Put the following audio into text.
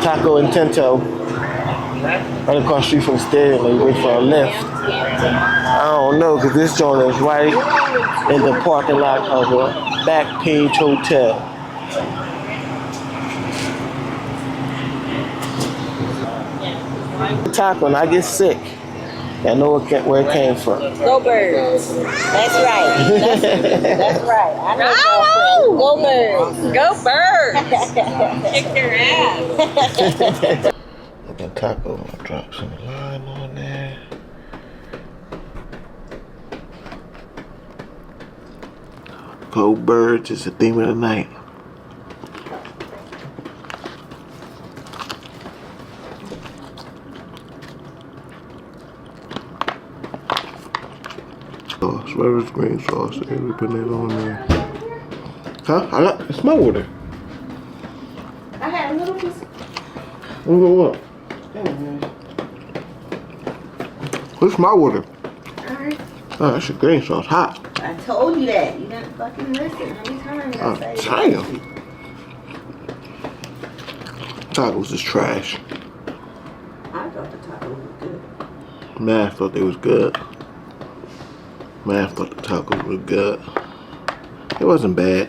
Taco Intento. Right across the street from Stadium, like wait for a lift. I don't know, cause this joint is right in the parking lot of the Backpage Hotel. Taco and I get sick. I know where it came from. Go Birds. That's right. That's right. I know. Go Birds. Go Birds. Kick their ass. Look at Taco. Drop some lime on there. Go Birds is the theme of the night. Swerve's green sauce. We putting it on there. Huh? It's my water. I had a little piece. What? What's my water? Alright. Oh, that's your green sauce. Hot. I told you that. You didn't fucking listen. How many times did I say that? Damn. Tacos is trash. I thought the tacos were good. Man, I thought they was good. Man, I thought the tacos were good. It wasn't bad.